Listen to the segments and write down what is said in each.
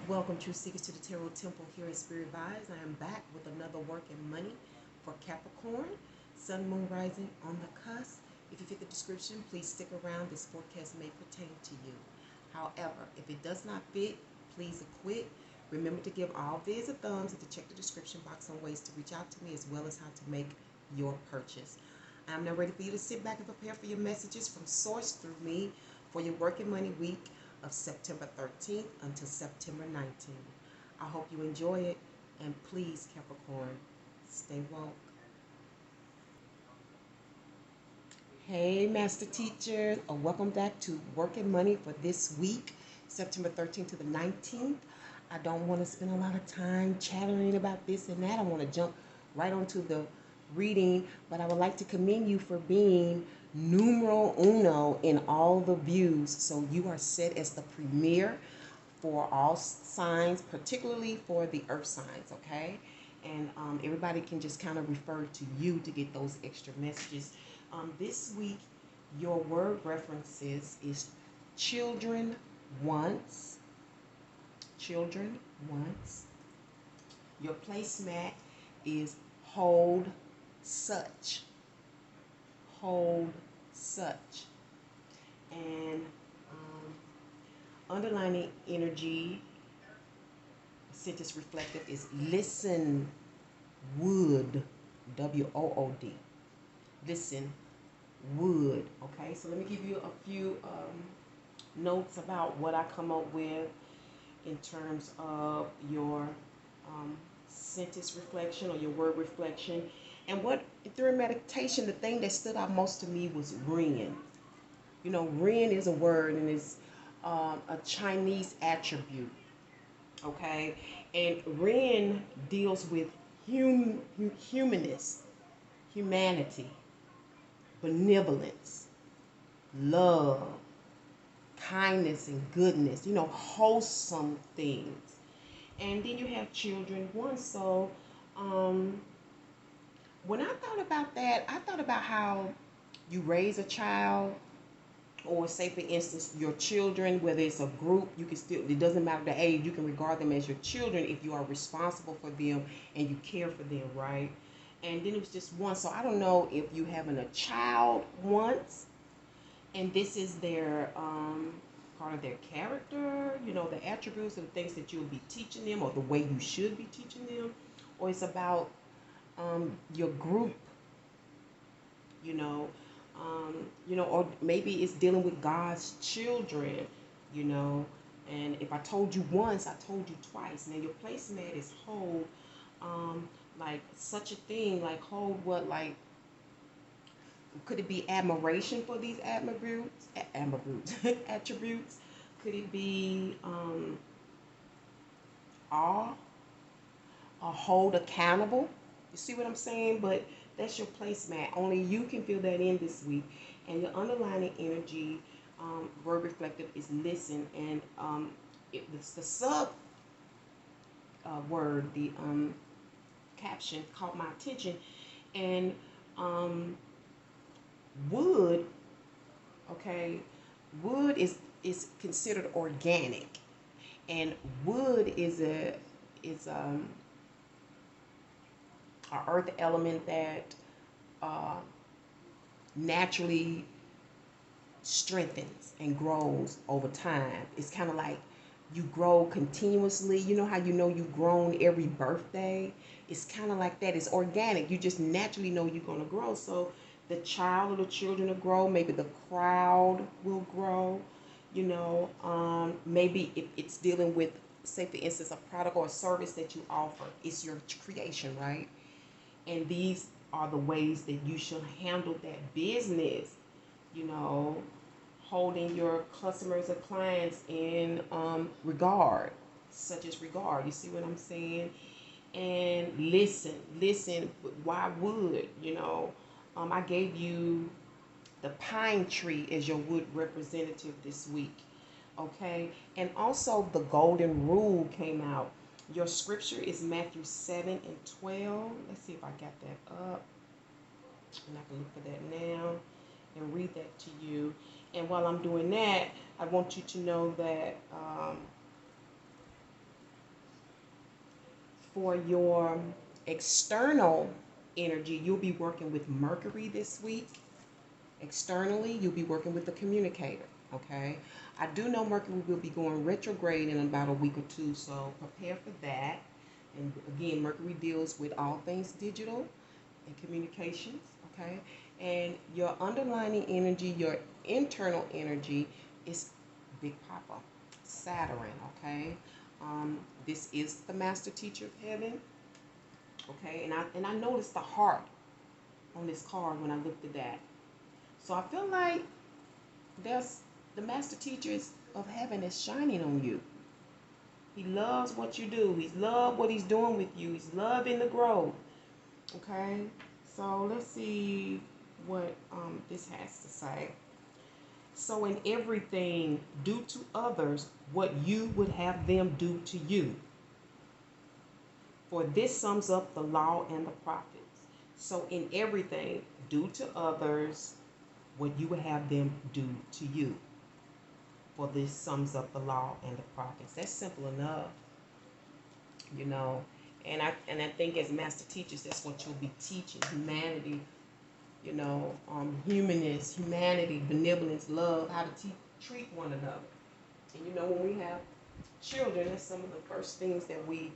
Welcome, true seekers, to the Tarot Temple here at Spirit Vibes. I am back with another work and money for Capricorn, Sun, Moon, Rising on the cusp. If you fit the description, please stick around. This forecast may pertain to you. However, if it does not fit, please quit. Remember to give all vids a thumbs and to check the description box on ways to reach out to me as well as how to make your purchase. I am now ready for you to sit back and prepare for your messages from Source through me for your work and money week of September 13th until September 19th. I hope you enjoy it, and please, Capricorn, stay woke. Hey, Master Teacher, welcome back to Work and Money for this week, September 13th to the 19th. I don't want to spend a lot of time chattering about this and that. I want to jump right onto the reading, but I would like to commend you for being numero uno in all the views. So you are set as the premier for all signs, particularly for the earth signs, okay? And everybody can just kind of refer to you to get those extra messages. This week, your word references is children once. Children once. Your placemat is hold such. Hold such. And underlining energy, sentence reflective, is listen would. WOOD. Listen would. Okay, so let me give you a few notes about what I come up with in terms of your sentence reflection or your word reflection. And what during meditation, the thing that stood out most to me was Ren. You know, Ren is a word and it's a Chinese attribute. Okay, and Ren deals with humanness, humanity, benevolence, love, kindness, and goodness. You know, wholesome things. And then you have children one. So when I thought about that, I thought about how you raise a child, or say for instance your children, whether it's a group, you can still, it doesn't matter the age, you can regard them as your children if you are responsible for them and you care for them, right? And then it was just one. So I don't know if you having a child once and this is their part of their character, you know, the attributes and the things that you'll be teaching them or the way you should be teaching them, or it's about your group, you know, or maybe it's dealing with God's children, you know. And if I told you once, I told you twice. Now your placemat is hold, like such a thing, like hold what, like could it be admiration for these attributes? Attributes? Could it be awe or hold accountable? You see what I'm saying? But that's your placemat. Only you can feel that in this week. And your underlying energy, word reflective, is listen. And it's the sub word, the caption caught my attention. And wood, okay, wood is considered organic, and wood is a earth element that uh, naturally strengthens and grows over time. It's kind of like you grow continuously. You know how you know you've grown every birthday? It's kind of like that. It's organic. You just naturally know you're going to grow. So the child or the children will grow. Maybe the crowd will grow. You know, maybe if it's dealing with, say for instance, a product or a service that you offer. It's your creation, right? And these are the ways that you should handle that business, you know, holding your customers or clients in regard, such as regard. You see what I'm saying? And listen. Why would, you know? I gave you the pine tree as your wood representative this week. Okay, and also the golden rule came out. Your scripture is Matthew 7:12. Let's see if I got that up. And I can look for that now and read that to you. And while I'm doing that, I want you to know that For your external energy, you'll be working with Mercury this week. Externally, you'll be working with the communicator. Okay. I do know Mercury will be going retrograde in about a week or two, so prepare for that. And again, Mercury deals with all things digital and communications. Okay. And your underlying energy, your internal energy is Big Papa, Saturn. Okay. This is the master teacher of heaven. Okay. And I noticed the heart on this card when I looked at that. So I feel like there's the master teacher of heaven is shining on you. He loves what you do. He's loved what he's doing with you. He's loving the growth. Okay, so let's see what this has to say. So in everything, do to others what you would have them do to you. For this sums up the law and the prophets. So in everything, do to others what you would have them do to you. For this sums up the law and the prophets. That's simple enough, you know. And I think as master teachers, that's what you'll be teaching: humanity, you know, humanness, humanity, benevolence, love, how to treat one another. And you know, when we have children, that's some of the first things that we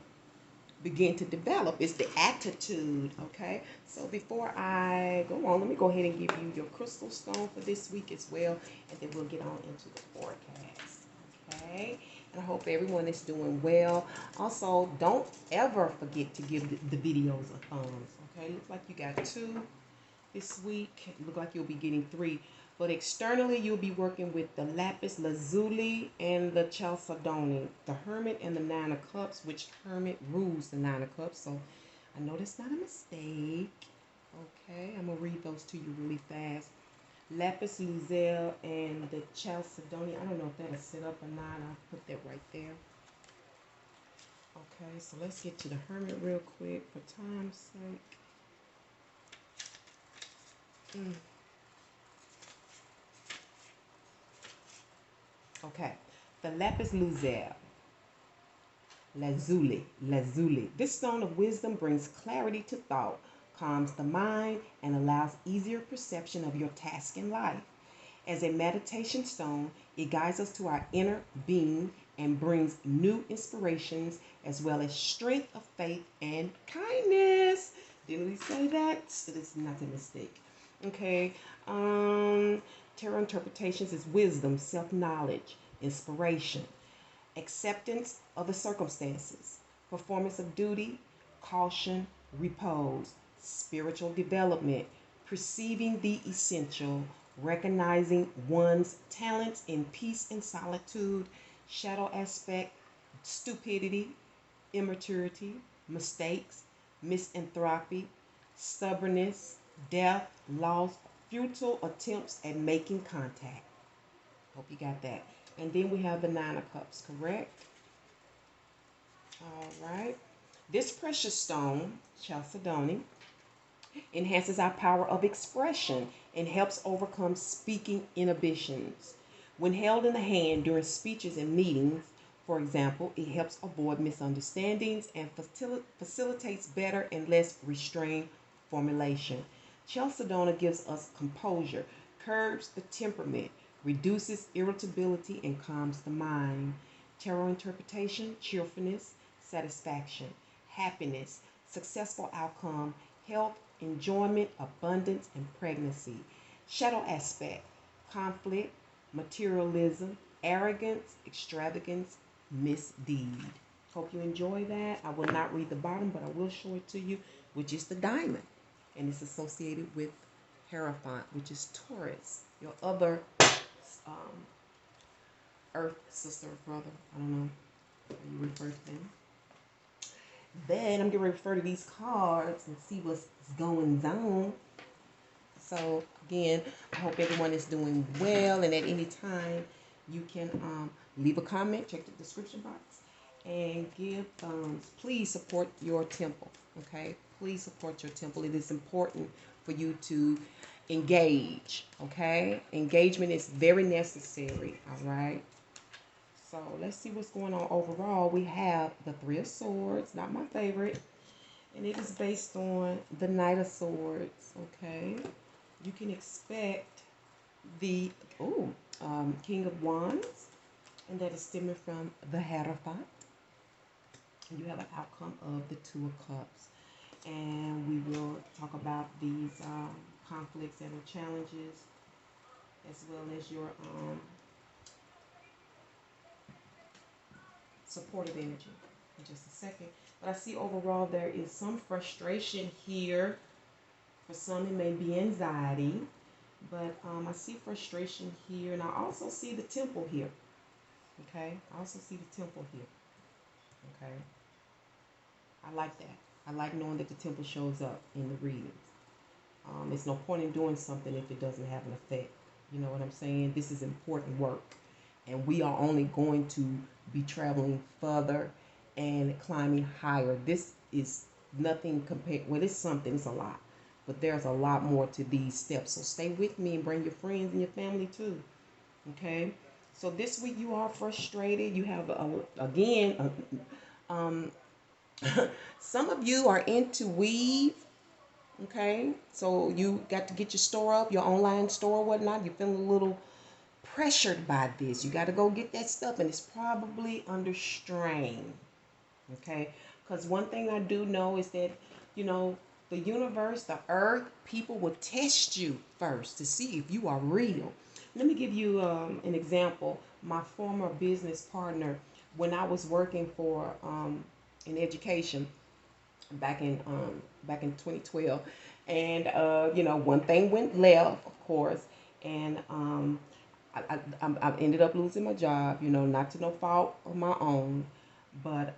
begin to develop is the attitude. Okay, so before I go on, let me go ahead and give you your crystal stone for this week as well, and then we'll get on into the forecast. Okay, and I hope everyone is doing well. Also, don't ever forget to give the videos a thumbs. Okay, looks like you got 2 this week. Look like you'll be getting 3. But externally, you'll be working with the lapis lazuli and the chalcedony, the hermit and the 9 of cups, which hermit rules the 9 of cups. So I know that's not a mistake. Okay, I'm going to read those to you really fast. Lapis lazuli and the chalcedony. I don't know if that'll sit up or not. I'll put that right there. Okay, so let's get to the hermit real quick for time's sake. Okay, the lapis lazuli. This stone of wisdom brings clarity to thought, calms the mind, and allows easier perception of your task in life. As a meditation stone, it guides us to our inner being and brings new inspirations as well as strength of faith and kindness. Didn't we say that? So this is not a mistake. Okay. Tarot interpretations is wisdom, self-knowledge, inspiration, acceptance of the circumstances, performance of duty, caution, repose, spiritual development, perceiving the essential, recognizing one's talents in peace and solitude, shadow aspect, stupidity, immaturity, mistakes, misanthropy, stubbornness, death, loss, futile attempts at making contact. Hope you got that. And then we have the 9 of cups, correct? All right. This precious stone, chalcedony, enhances our power of expression and helps overcome speaking inhibitions. When held in the hand during speeches and meetings, for example, it helps avoid misunderstandings and facilitates better and less restrained formulation. Chalcedony gives us composure, curbs the temperament, reduces irritability, and calms the mind. Tarot interpretation, cheerfulness, satisfaction, happiness, successful outcome, health, enjoyment, abundance, and pregnancy. Shadow aspect, conflict, materialism, arrogance, extravagance, misdeed. Hope you enjoy that. I will not read the bottom, but I will show it to you, which is the diamond. And it's associated with Hierophant, which is Taurus, your other earth sister or brother. I don't know how you refer to them. Then I'm going to refer to these cards and see what's going on. So again, I hope everyone is doing well, and at any time you can leave a comment, check the description box, and give thumbs. Please support your temple, okay? Please support your temple. It is important for you to engage, okay? Engagement is very necessary, all right? So let's see what's going on overall. We have the Three of Swords, not my favorite. And it is based on the Knight of Swords, okay? You can expect the King of Wands, and that is stemming from the Hierophant. You have an outcome of the Two of Cups. And we will talk about these conflicts and the challenges, as well as your supportive energy in just a second. But I see overall there is some frustration here. For some, it may be anxiety, but I see frustration here, and I also see the temple here. Okay, I also see the temple here. Okay, I like that. I like knowing that the temple shows up in the readings. It's no point in doing something if it doesn't have an effect. You know what I'm saying? This is important work, and we are only going to be traveling further and climbing higher. This is nothing compared. Well, it's something. It's a lot, but there's a lot more to these steps. So stay with me and bring your friends and your family too. Okay. So this week you are frustrated. You have some of you are into weave. Okay, so you got to get your store up, your online store or whatnot. You're feeling a little pressured by this. You got to go get that stuff, and it's probably under strain. Okay, because one thing I do know is that, you know, the universe, the earth, people will test you first to see if you are real. Let me give you an example. My former business partner, when I was working for in education, back in 2012, and you know, one thing went left, of course, and I ended up losing my job. You know, not to no fault of my own, but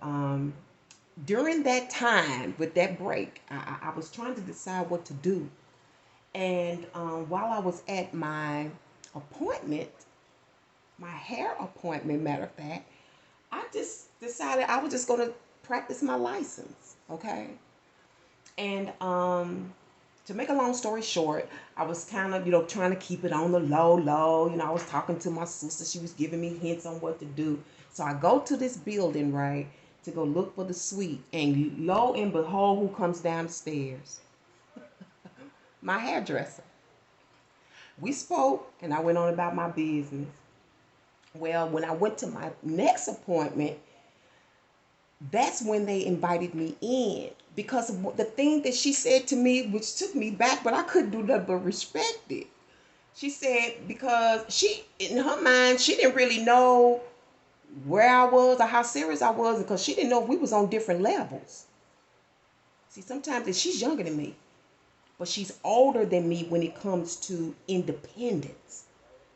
during that time with that break, I was trying to decide what to do, and while I was at my appointment, my hair appointment, matter of fact, I just decided I was just going to practice my license. Okay. And to make a long story short, I was kind of, you know, trying to keep it on the low. You know, I was talking to my sister. She was giving me hints on what to do. So I go to this building, right, to go look for the suite. And lo and behold, who comes downstairs? My hairdresser. We spoke, and I went on about my business. Well, when I went to my next appointment, that's when they invited me in, because of the thing that she said to me, which took me back, but I couldn't do nothing but respect it. She said, because she, in her mind, she didn't really know where I was or how serious I was, because she didn't know if we was on different levels. See, sometimes she's younger than me, but she's older than me when it comes to independence.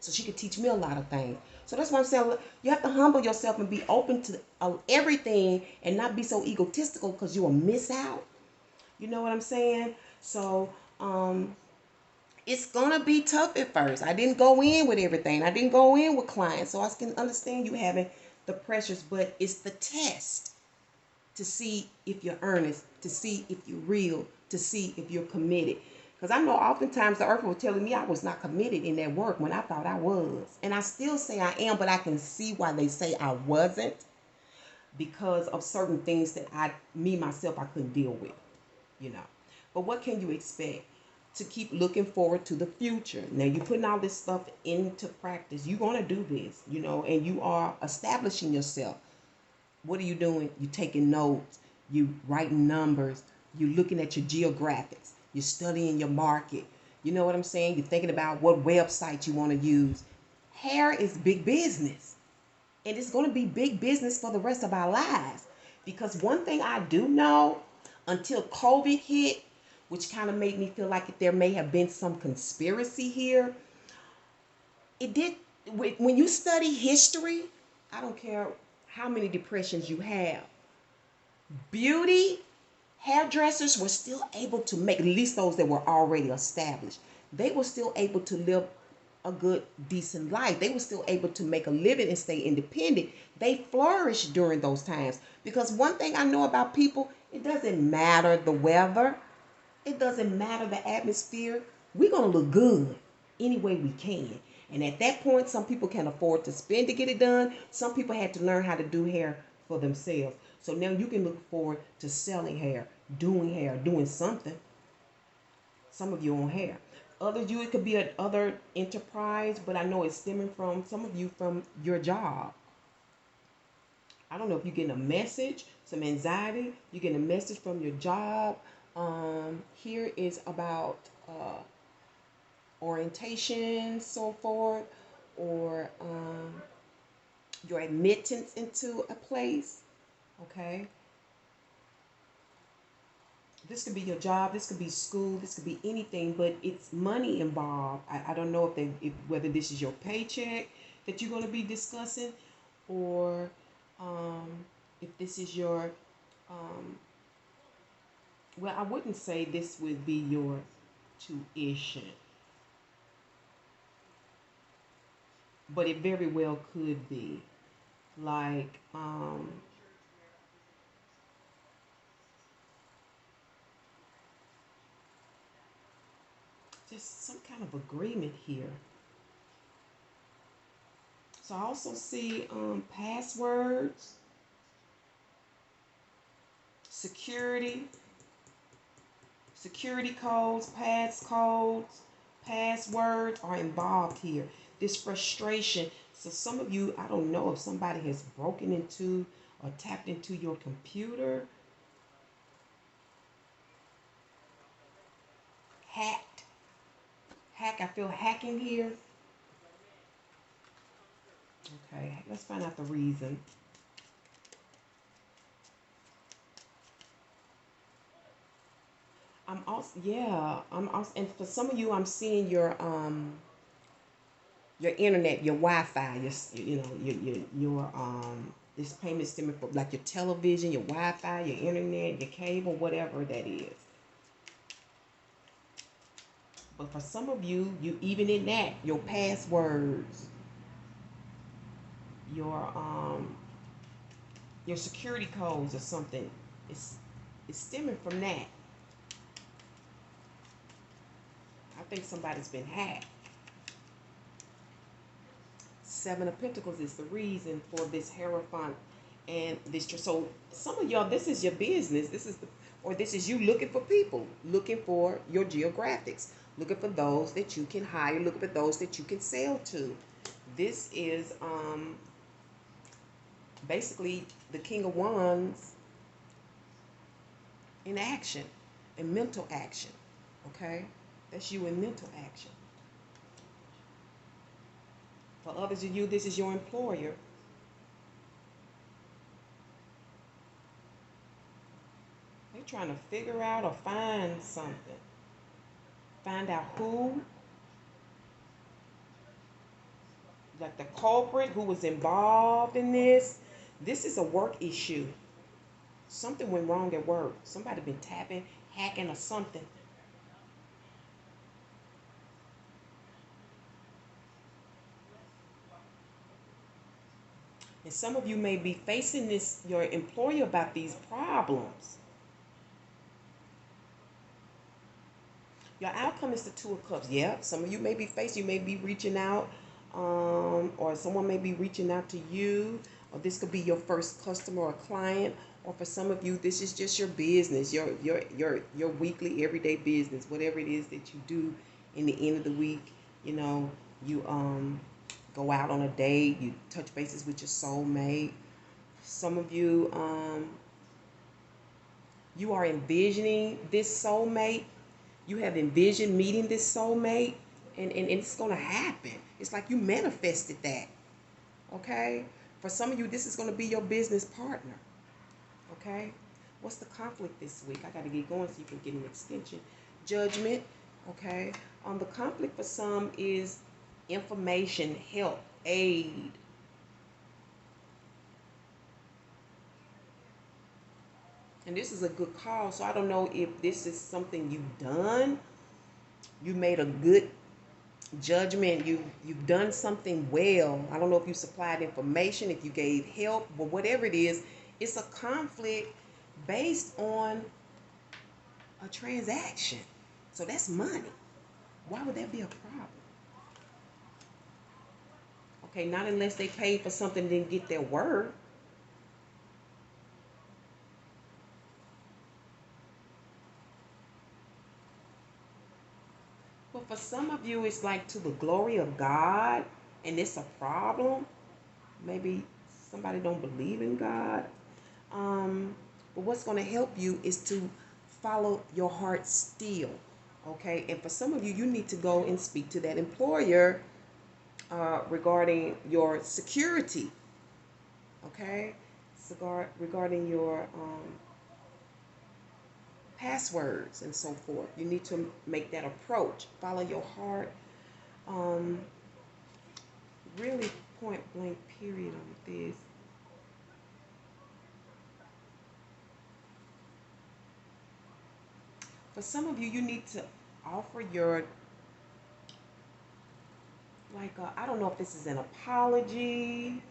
So she could teach me a lot of things. So that's why I'm saying you have to humble yourself and be open to everything, and not be so egotistical, because you will miss out. You know what I'm saying? So it's gonna be tough at first. I didn't go in with everything. I didn't go in with clients, so I can understand you having the pressures. But it's the test to see if you're earnest, to see if you're real, to see if you're committed. Because I know oftentimes the earth was telling me I was not committed in that work when I thought I was. And I still say I am, but I can see why they say I wasn't, because of certain things that myself, I couldn't deal with, you know. But what can you expect? To keep looking forward to the future. Now you're putting all this stuff into practice. You're going to do this, you know, and you are establishing yourself. What are you doing? You're taking notes. You writing numbers. You're looking at your geographics. You're studying your market. You know what I'm saying? You're thinking about what website you want to use. Hair is big business. And it's going to be big business for the rest of our lives. Because one thing I do know, until COVID hit, which kind of made me feel like there may have been some conspiracy here, it did. When you study history, I don't care how many depressions you have, beauty, hairdressers were still able to make, at least those that were already established, they were still able to live a good, decent life. They were still able to make a living and stay independent. They flourished during those times. Because one thing I know about people, it doesn't matter the weather. It doesn't matter the atmosphere. We're going to look good any way we can. And at that point, some people can afford to spend to get it done. Some people had to learn how to do hair for themselves. So now you can look forward to selling hair, doing something. Some of you on hair. Others you it could be another enterprise, but I know it's stemming from some of you from your job. I don't know if you're getting a message, some anxiety, you're getting a message from your job. Here is about orientation, so forth, or your admittance into a place. Okay, this could be your job, this could be school, this could be anything, but it's money involved. I don't know whether this is your paycheck that you're going to be discussing, or um, if this is your well, I wouldn't say this would be your tuition, but it very well could be. Like, just some kind of agreement here. So I also see passwords, security, security codes, passwords are involved here. This frustration. So some of you, I don't know if somebody has broken into or tapped into your computer, hacked. I feel hacking here. Okay, let's find out the reason. I'm also, yeah, I'm also, and for some of you, I'm seeing your internet, your Wi-Fi, your this payment stemming from like your television, your Wi-Fi, your internet, your cable, whatever that is. But for some of you, you even in that, your passwords, your um your security codes or something, it's stemming from that. I think somebody's been hacked. Seven of Pentacles is the reason for this Hierophant and this. So some of y'all, this is your business. This is you looking for people, looking for your geographics, looking for those that you can hire, looking for those that you can sell to. This is basically the King of Wands in action, in mental action. Okay, that's you in mental action. For others of you, this is your employer. They're trying to figure out or find something. Find out who, like the culprit who was involved in this. This is a work issue. Something went wrong at work. Somebody been tapping, hacking, or something. And some of you may be facing this, your employer, about these problems. Your outcome is the Two of Cups. Yeah, some of you may be facing, you may be reaching out, or someone may be reaching out to you, or this could be your first customer or client, or for some of you, this is just your business, your weekly, everyday business, whatever it is that you do in the end of the week. You know, you go out on a date, you touch bases with your soulmate. Some of you, you are envisioning this soulmate. You have envisioned meeting this soulmate, and it's going to happen. It's like you manifested that. Okay? For some of you, this is going to be your business partner. Okay? What's the conflict this week? I got to get going so you can get an extension. Judgment. Okay? The conflict for some is information, help, aid. And this is a good call. So I don't know if this is something you've done. You made a good judgment. You've done something well. I don't know if you supplied information, if you gave help, but whatever it is, it's a conflict based on a transaction. So that's money. Why would that be a problem? Okay, not unless they paid for something and didn't get their word. But for some of you, it's like to the glory of God, and it's a problem. Maybe somebody don't believe in God. But what's going to help you is to follow your heart still. Okay, and for some of you, you need to go and speak to that employer regarding your security. Okay, regarding your passwords and so forth. You need to make that approach. Follow your heart. Um, really point blank period on this. For some of you, you need to offer your, like, I don't know if this is an apology.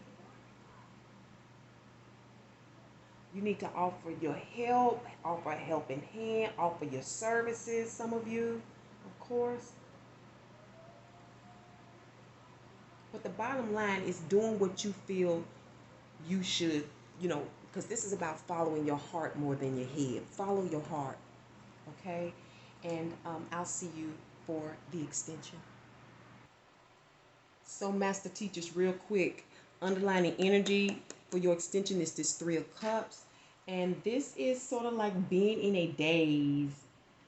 You need to offer your help, offer a helping hand, offer your services, some of you, of course. But the bottom line is doing what you feel you should, because this is about following your heart more than your head. Follow your heart, okay? And I'll see you for the extension. So, master teachers, real quick, underlining energy for your extension is this Three of Cups. And this is sort of like being in a daze.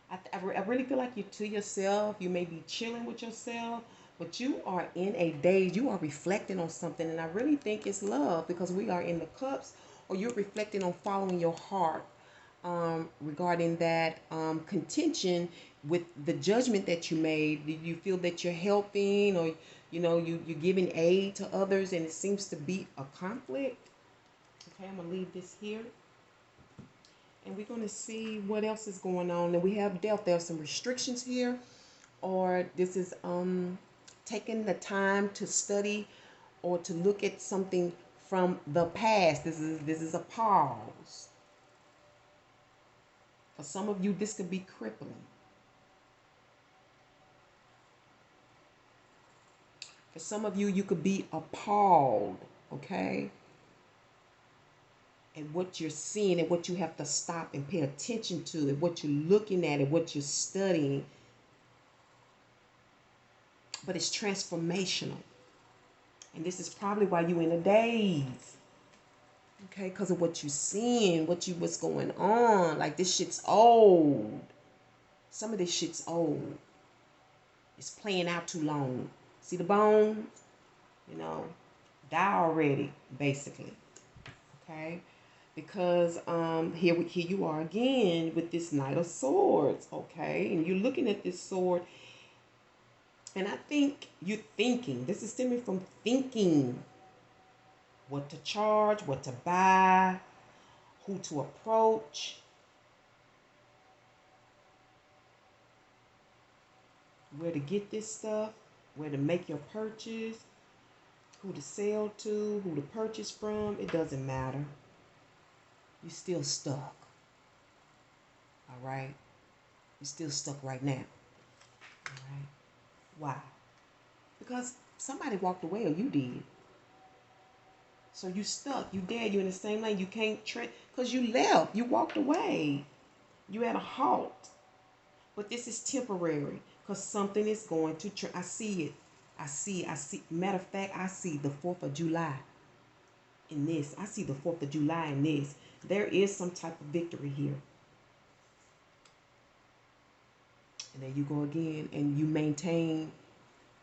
I really feel like you're to yourself. You may be chilling with yourself, but you are in a daze. You are reflecting on something. And I really think it's love because we are in the cups, or you're reflecting on following your heart regarding that contention with the judgment that you made. Do you feel that you're helping, or you're giving aid to others and it seems to be a conflict? Okay, I'm going to leave this here. And we're going to see what else is going on. And we have dealt, there's some restrictions here, or this is taking the time to study or to look at something from the past. This is a pause. For some of you, this could be crippling. For some of you, you could be appalled, okay, at what you're seeing and what you have to stop and pay attention to, and what you're looking at and what you're studying. But it's transformational. And this is probably why you're in a daze. Okay, because of what you're seeing, what's going on. Like, this shit's old. Some of this shit's old. It's playing out too long. See the bones? Die already, basically. Okay? Because here you are again with this Knight of Swords, okay? And you're looking at this sword, and I think you're thinking. This is stemming from thinking what to charge, what to buy, who to approach, where to get this stuff, where to make your purchase, who to sell to, who to purchase from. It doesn't matter. You're still stuck. All right? You're still stuck right now. All right? Why? Because somebody walked away, or you did. So you stuck. You dead. You're in the same lane. You can't because you left. You walked away. You at a halt. But this is temporary because something is going to I see it. I see. Matter of fact, I see the 4th of July in this. I see the 4th of July in this. There is some type of victory here. And there you go again. And you maintain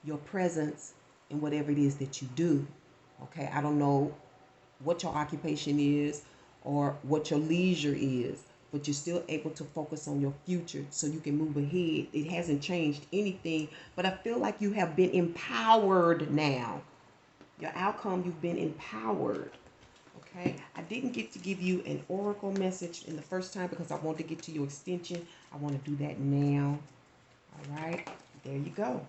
your presence in whatever it is that you do. Okay, I don't know what your occupation is or what your leisure is, but you're still able to focus on your future so you can move ahead. It hasn't changed anything, but I feel like you have been empowered now. Your outcome, you've been empowered. Okay, I didn't get to give you an oracle message in the first time because I wanted to get to your extension. I want to do that now. All right, there you go.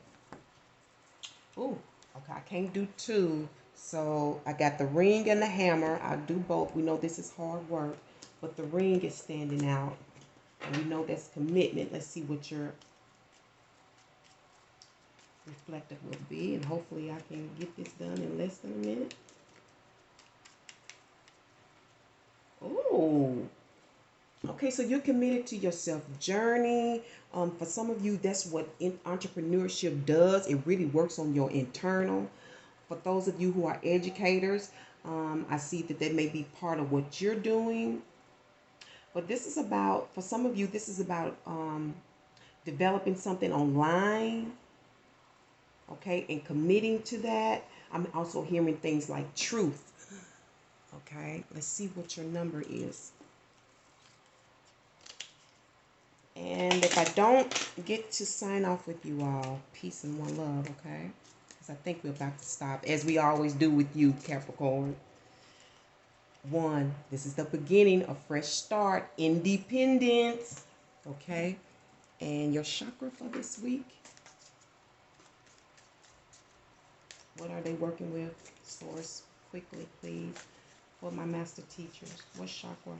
Oh, okay, I can't do two. So I got the ring and the hammer. I'll do both. We know this is hard work, but the ring is standing out. And we know that's commitment. Let's see what your reflective will be, and hopefully I can get this done in less than a minute. Oh, okay, so you're committed to your self journey. For some of you, that's what entrepreneurship does. It really works on your internal. For those of you who are educators, I see that that may be part of what you're doing. But this is about, for some of you, this is about developing something online, okay, and committing to that. I'm also hearing things like truth. Okay, let's see what your number is. And if I don't get to sign off with you all, peace and one love, okay? Because I think we're about to stop, as we always do with you, Capricorn. 1, this is the beginning, a fresh start, independence, okay? And your chakra for this week, what are they working with? Source, quickly, please, for my master teachers. What chakra?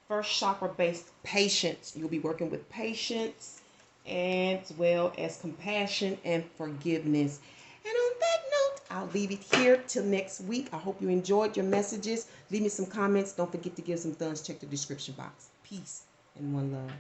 First chakra based patience. You'll be working with patience as well as compassion and forgiveness. And on that note, I'll leave it here till next week. I hope you enjoyed your messages. Leave me some comments. Don't forget to give some thumbs. Check the description box. Peace and one love.